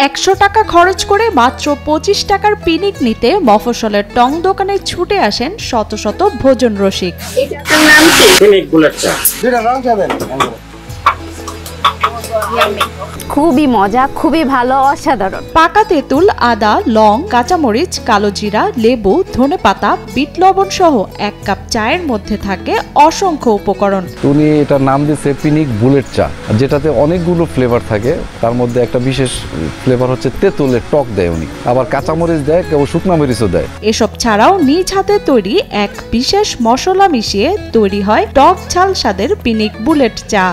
100 টাকা খরচ করে মাত্র 25 টাকার পিনিক নিতে মফস্বলের টং দোকানে ছুটে আসেন শত শত ভোজন রসিক। এটার নাম কি? পিনিক বুলেট চা। দুইটা রং খাবেন? খুবই মজা, খুবই ভালো, অসাধারণ। পাকা তেঁতুল, আদা, লং, কাঁচামরিচ, কালো জিরা, লেবু, ধনেপাতা, বিট লবণ সহ 1 কাপ চায়ের মধ্যে থাকে অসংখ্য উপকরণ। উনি এটার নাম দিয়েছে পিনিক বুলেট চা, যেটাতে অনেকগুলো ফ্লেভার থাকে। তার মধ্যে একটা বিশেষ ফ্লেভার হচ্ছে তেঁতুলের টক দেয় উনি, আবার কাঁচামরিচ দেয়, কেবল শুকনা মরিচও দেয়। এসব ছাড়াও নিজ হাতে তৈরি এক বিশেষ মশলা মিশিয়ে তৈরি হয় টক ঝাল স্বাদের পিনিক বুলেট চা।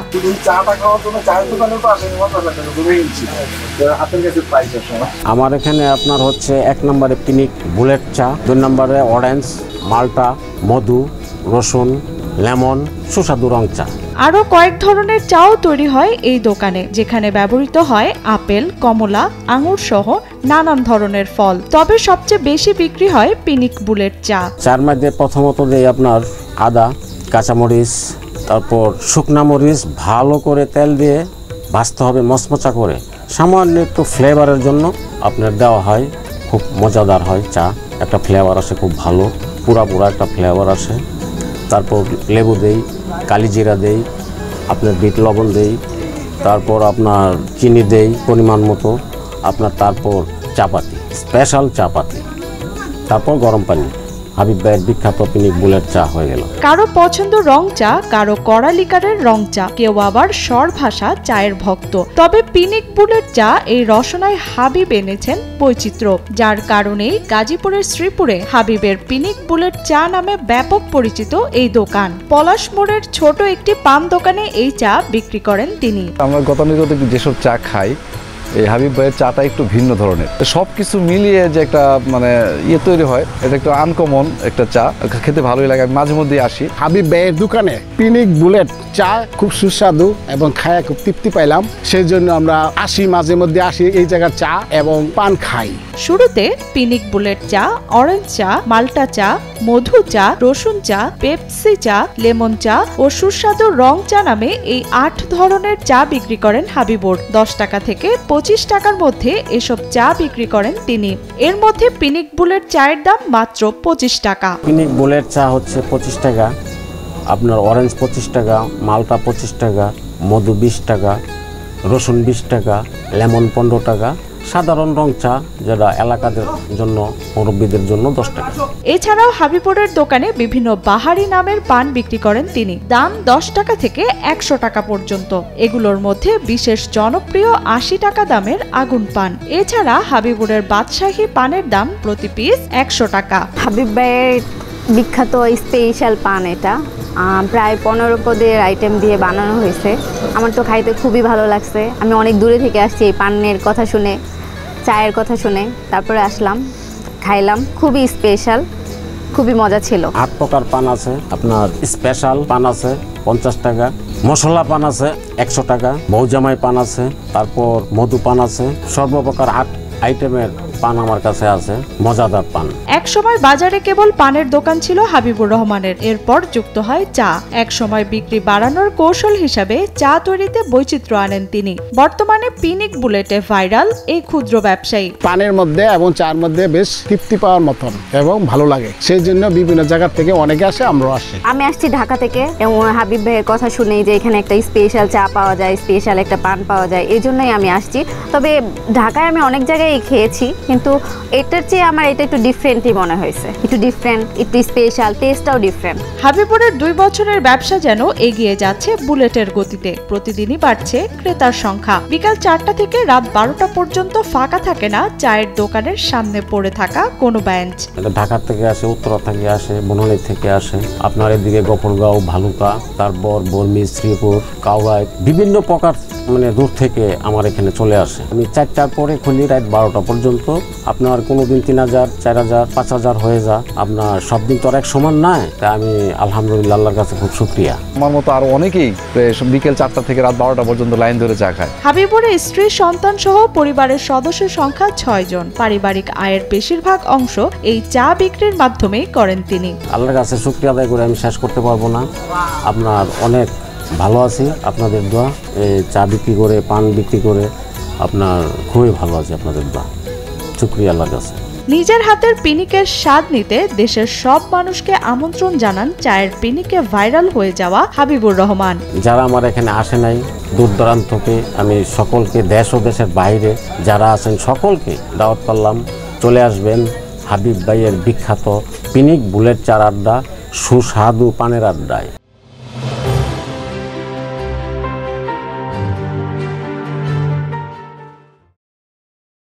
চাটা খাওয়ার জন্য চায়ের দোকানে তো আসেন, আমার এখানে আপনার হচ্ছে 1 নম্বরে পিনিক বুলেট চা, 2 নম্বরে অরেঞ্জ, মাল্টা, মধু, রসুন, লেমন, সুস্বাদু রং চা। আরো কয়েক ধরনের চাও তৈরি হয় এই দোকানে, যেখানে ব্যবহৃত হয় আপেল, কমলা, আঙুর সহ নানান ধরনের ফল। তবে সবচেয়ে বেশি বিক্রি হয় পিনিক বুলেট চা। চার মধ্যে প্রথমত দেই আপনার আদা, কাঁচামরিচ, তারপর শুকনা মরিচ ভালো করে তেল দিয়ে ভাজতে হবে মচমচা করে। সামান্য একটু ফ্লেভারের জন্য আপনার দেওয়া হয়, খুব মজাদার হয় চা, একটা ফ্লেভার আসে খুব ভালো, পুরা একটা ফ্লেভার আসে। তারপর লেবু দেই, কালিজিরা দেই, আপনার বিট লবণ দেই, তারপর আপনার চিনি দেই পরিমাণ মতো, আপনার তারপর চাপাতি, স্পেশাল চাপাতি, তারপর গরম পানি। হাবিব ভাইয়ের বিখ্যাত পিনিক বুলেট চা হয়ে গেল। কারো পছন্দ রং চা, কারো কড়া লিকারের রং চা, কেউ আবার স্বর ভাষা চায়ের ভক্ত। তবে পিনিক বুলেট চা এই রসনায় হাবিব এনেছেন বৈচিত্র্য, যার কারণেই গাজীপুরের শ্রীপুরে হাবিবের পিনিক বুলেট চা নামে ব্যাপক পরিচিত এই দোকান। পলাশ মোড়ের ছোট একটি পান দোকানে এই চা বিক্রি করেন তিনি। আমরা গতানুগতিক যেসব চা খাই, এই হাবিব ভাইয়ের চাটা একটু ভিন্ন ধরনের। সবকিছু মিলিয়ে যে একটা তৈরি হয়, এটা একটু আনকমন একটা চা, খেতে ভালোই লাগে। আমি মাঝে মধ্যে আসি হাবিব ভাইয়ের দোকানে। পিনিক বুলেট চা খুব সুস্বাদু এবং খায় খুব তৃপ্তি পাইলাম, সেই জন্য আমরা আসি, মাঝে মধ্যে আসি এই জায়গার চা এবং পান খাই। শুরুতে পিনিক বুলেট চা, অরেঞ্জ চা, মাল্টা চা, মধু চা, রসুন চা, পেপসি চা, লেমন চা ও সুস্বাদু রং চা নামে এই 8 ধরনের চা বিক্রি করেন হাবিবুর। 10 টাকা থেকে 25 টাকার মধ্যে এসব চা বিক্রি করেন তিনি। এর মধ্যে পিনিক বুলেট চায়ের দাম মাত্র 25 টাকা। পিনিক বুলেট চা হচ্ছে 25 টাকা, আপনার অরেঞ্জ 25 টাকা, মাল্টা 25 টাকা, মধু 20 টাকা, রসুন 20 টাকা, লেমন 15 টাকা, সাধারণ রং চা যেটা এলাকাদের জন্য, মুরব্বীদের জন্য 10 টাকা। এছাড়াও হাবিবুরের দোকানে বিভিন্ন বাহারি নামের পান বিক্রি করেন তিনি। দাম 10 টাকা থেকে 100 টাকা পর্যন্ত। এগুলোর মধ্যে বিশেষ জনপ্রিয় 80 টাকা দামের আগুন পান। এছাড়া হাবিবুরের বাদশাহী পানের দাম প্রতি পিস 100 টাকা। হাবিব ভাইয়ের বিখ্যাত স্পেশাল পান এটা, প্রায় 15 পদের আইটেম দিয়ে বানানো হয়েছে। আমার তো খাইতে খুবই ভালো লাগছে। আমি অনেক দূরে থেকে আসছি এই পানের কথা শুনে, চায়ের কথা শুনে, তারপরে আসলাম, খাইলাম। খুবই স্পেশাল, খুবই মজা ছিল। 8 প্রকার পান আছে, আপনার স্পেশাল পান আছে 50 টাকা, মশলা পান আছে 100 টাকা, বৌজামাই পান আছে, তারপর মধু পান আছে। সর্বপ্রকার 8 আইটেমের পান আমার কাছে আছে, মজাদার পান। এক সময় বাজারে কেবল পানের দোকান ছিল হাবিবুর রহমানের, এরপর যুক্ত হয় চা। এক সময় বিক্রি বাড়ানোর কৌশল হিসাবে চা তৈরিতে বৈচিত্র্য আনেন তিনি। বর্তমানে পিনিক বুলেটে ভাইরাল এই ক্ষুদ্র ব্যবসায়ী। পানের মধ্যে এবং চার মধ্যে বেশ তৃপ্তি পাওয়ার মতন এবং ভালো লাগে, সেই জন্য বিভিন্ন জায়গা থেকে অনেকে আসে, আমরাও আসি। আমি আসছি ঢাকা থেকে এবং হাবিব ভাইয়ের কথা শুনেই যে এখানে একটা স্পেশাল চা পাওয়া যায়, স্পেশাল একটা পান পাওয়া যায়, এই জন্যই আমি আসছি। তবে ঢাকায় আমি অনেক জায়গায় খেয়েছি, কিন্তু এটার চেয়ে আমার এটা একটু ডিফারেন্টই মনে হয়েছে। একটু ডিফারেন্ট, একটু স্পেশাল, টেস্টটাও ডিফারেন্ট। হাবিবুরের 2 বছরের ব্যবসা যেন এগিয়ে যাচ্ছে বুলেটের গতিতে। প্রতিদিনই বাড়ছে ক্রেতার সংখ্যা। বিকাল 4টা থেকে রাত 12টা পর্যন্ত ফাঁকা থাকে না চায়ের দোকানের সামনে পড়ে থাকা কোনো বেঞ্চ। ঢাকা থেকে আসে, উত্তরা থেকে আসে, বনানী থেকে আসে, আপনার এদিকে গফরগাঁও, ভালুকা, তারপর বর্মি, শ্রীপুর, কাউরাই, বিভিন্ন প্রকার দূর থেকে আমার এখানে চলে আসে। আমি 4টার পরে খুলি রাত 12টা পর্যন্ত। আপনার কোনোদিন 3000, 4000, 5000 হয়ে যায়। আপনার সব দিন তো আর এক সমান নয়, তাই আমি আলহামদুলিল্লাহ আল্লাহর কাছে খুব শুকরিয়া। আমার মতো আরো অনেকেই বিকেল 4টা থেকে রাত 12টা পর্যন্ত লাইন ধরে চা খায়। হাবিবুরের স্ত্রী, সন্তান সহ পরিবারের সদস্যের সংখ্যা 6 জন। পারিবারিক আয়ের বেশিরভাগ অংশ এই চা বিক্রির মাধ্যমেই করেন তিনি। আল্লাহর কাছে শুকরিয়া আদায় করে আমি শেষ করতে পারবো না। আপনার অনেক ভালো আছি, আপনাদের দোয়া। চা বিক্রি করে, পান বিক্রি করে আপনার খুবই ভালো আছে আপনাদের দা, শুকরিয়া আল্লাহর কাছে। নিজের হাতের পিনিকের স্বাদ নিতে দেশের সব মানুষকে আমন্ত্রণ জানান চায়ের পিনিকে ভাইরাল হয়ে যাওয়া হাবিবুর রহমান। যারা আমার এখানে আসে নাই দূর দূরান্ত থেকে, আমি সকলকে দেশ ও দেশের বাইরে যারা আছেন সকলকে দাওয়াত করলাম, চলে আসবেন হাবিব ভাইয়ের বিখ্যাত পিনিক বুলেট চার আড্ডা, সুস্বাদু পানের আড্ডায়।